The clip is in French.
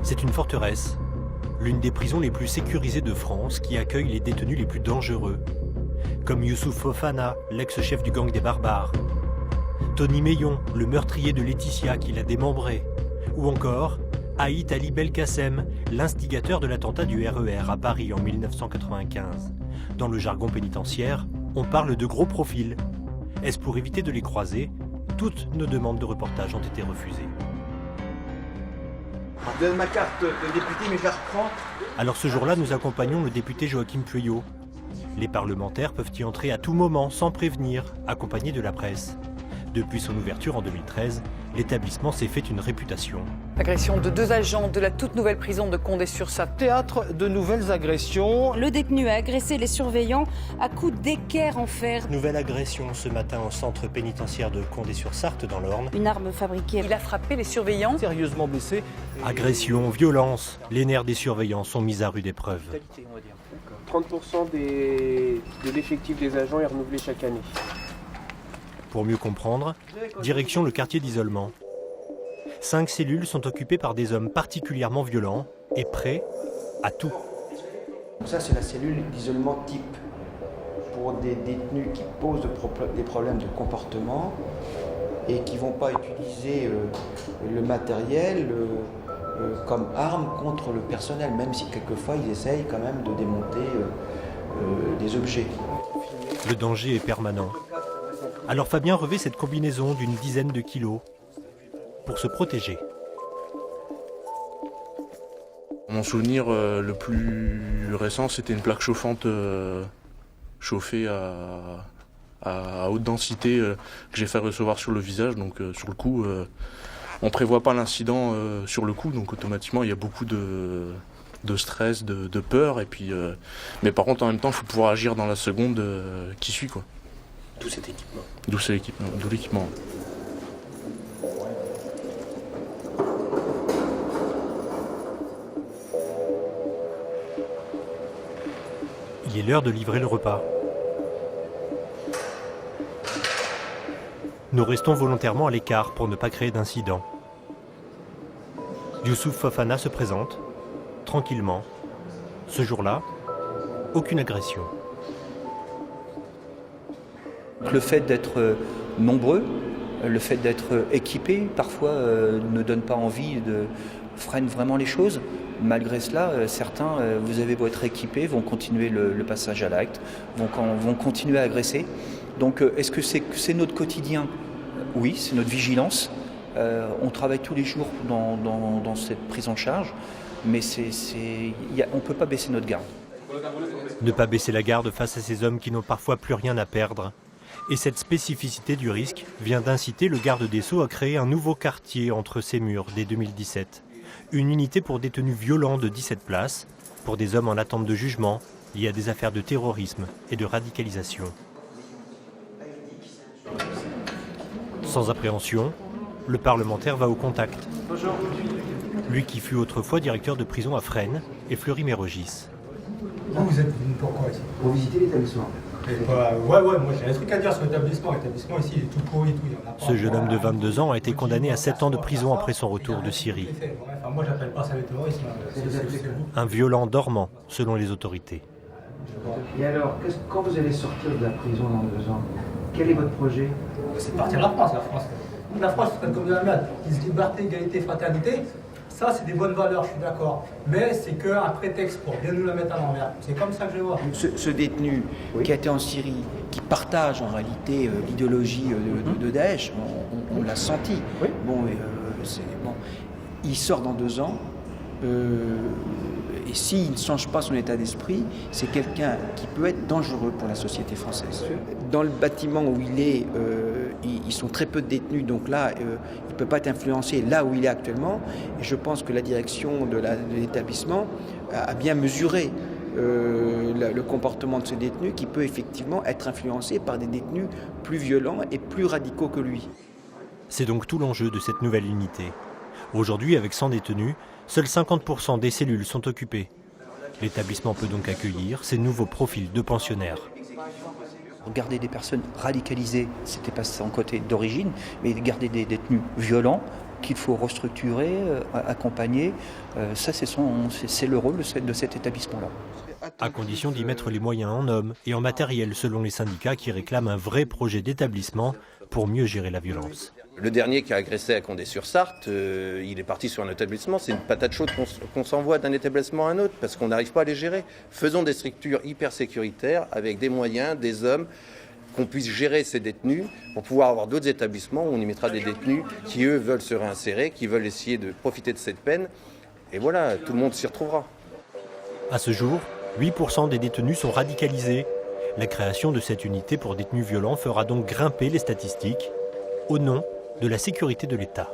C'est une forteresse, l'une des prisons les plus sécurisées de France qui accueille les détenus les plus dangereux, comme Youssouf Fofana, l'ex-chef du gang des barbares, Tony Meillon, le meurtrier de Laetitia qui l'a démembré, ou encore Haït Ali Belkacem, l'instigateur de l'attentat du RER à Paris en 1995. Dans le jargon pénitentiaire, on parle de gros profils. Est-ce pour éviter de les croiser? Toutes nos demandes de reportage ont été refusées. Je donne ma carte de député, mais je la reprends. Alors ce jour-là, nous accompagnons le député Joachim Pueyo. Les parlementaires peuvent y entrer à tout moment, sans prévenir, accompagnés de la presse. Depuis son ouverture en 2013, l'établissement s'est fait une réputation. Agression de 2 agents de la toute nouvelle prison de Condé-sur-Sarthe. Théâtre de nouvelles agressions. Le détenu a agressé les surveillants à coups d'équerre en fer. Nouvelle agression ce matin au centre pénitentiaire de Condé-sur-Sarthe dans l'Orne. Une arme fabriquée. Il a frappé les surveillants. Sérieusement blessé. Agression, violence, les nerfs des surveillants sont mis à rude épreuve. 30% de l'effectif des agents est renouvelé chaque année. Pour mieux comprendre, direction le quartier d'isolement. 5 cellules sont occupées par des hommes particulièrement violents et prêts à tout. Ça, c'est la cellule d'isolement type pour des détenus qui posent des problèmes de comportement et qui ne vont pas utiliser le matériel comme arme contre le personnel, même si quelquefois ils essayent quand même de démonter des objets. Le danger est permanent. Alors Fabien revêt cette combinaison d'une dizaine de kilos pour se protéger. Mon souvenir le plus récent, c'était une plaque chauffante chauffée à haute densité que j'ai fait recevoir sur le visage. Donc sur le coup, on ne prévoit pas l'incident sur le coup, donc automatiquement il y a beaucoup de stress, de peur. Et puis, mais par contre en même temps, il faut pouvoir agir dans la seconde qui suit, quoi. D'où cet équipement. D'où l'équipement. Il est l'heure de livrer le repas. Nous restons volontairement à l'écart pour ne pas créer d'incident. Youssouf Fofana se présente, tranquillement. Ce jour-là, aucune agression. Le fait d'être nombreux, le fait d'être équipé, parfois ne donne pas envie, freine vraiment les choses. Malgré cela, certains, vous avez beau être équipés, vont continuer le passage à l'acte, vont continuer à agresser. Donc est-ce que c'est notre quotidien? Oui, c'est notre vigilance. On travaille tous les jours dans cette prise en charge, mais on ne peut pas baisser notre garde. Ne pas baisser la garde face à ces hommes qui n'ont parfois plus rien à perdre. Et cette spécificité du risque vient d'inciter le garde des Sceaux à créer un nouveau quartier entre ces murs dès 2017. Une unité pour détenus violents de 17 places, pour des hommes en attente de jugement, liés à des affaires de terrorisme et de radicalisation. Sans appréhension, le parlementaire va au contact. Bonjour. Lui qui fut autrefois directeur de prison à Fresnes et Fleury-Mérogis. Vous êtes venu pourquoi ici? Pour visiter l'établissement. Ouais, moi j'ai un truc à dire sur l'établissement. L'établissement ici il est tout pourri et tout. Il y en a pas. Ce jeune homme de 22 ans a été condamné à 7 ans de prison après son retour de Syrie. Enfin, moi j'appelle pas ça le terrorisme. Un violent dormant, selon les autorités. Et alors, quand vous allez sortir de la prison dans 2 ans, quel est votre projet? C'est partir de la France, La France, c'est comme de la merde. Ils disent liberté, égalité, fraternité. Ça, c'est des bonnes valeurs, je suis d'accord. Mais c'est qu'un prétexte pour bien nous la mettre à l'envers. C'est comme ça que je vois. Ce détenu qui a été en Syrie, qui partage en réalité l'idéologie de Daesh, on l'a senti. Oui. Bon, il sort dans 2 ans. Et s'il ne change pas son état d'esprit, c'est quelqu'un qui peut être dangereux pour la société française. Dans le bâtiment où il est, ils sont très peu de détenus, donc là, il ne peut pas être influencé là où il est actuellement. Et je pense que la direction de l'établissement a bien mesuré le comportement de ce détenu qui peut effectivement être influencé par des détenus plus violents et plus radicaux que lui. C'est donc tout l'enjeu de cette nouvelle unité. Aujourd'hui, avec 100 détenus, seuls 50% des cellules sont occupées. L'établissement peut donc accueillir ces nouveaux profils de pensionnaires. Garder des personnes radicalisées, c'était pas son côté d'origine, mais garder des détenus violents, qu'il faut restructurer, accompagner. Ça, c'est le rôle de cet établissement-là. À condition d'y mettre les moyens en hommes et en matériel, selon les syndicats qui réclament un vrai projet d'établissement pour mieux gérer la violence. Le dernier qui a agressé à Condé-sur-Sarthe, il est parti sur un établissement. C'est une patate chaude qu'on s'envoie d'un établissement à un autre parce qu'on n'arrive pas à les gérer. Faisons des structures hyper sécuritaires avec des moyens, des hommes, qu'on puisse gérer ces détenus pour pouvoir avoir d'autres établissements où on y mettra des détenus qui, eux, veulent se réinsérer, qui veulent essayer de profiter de cette peine. Et voilà, tout le monde s'y retrouvera. À ce jour, 8% des détenus sont radicalisés. La création de cette unité pour détenus violents fera donc grimper les statistiques au nom de la sécurité de l'État.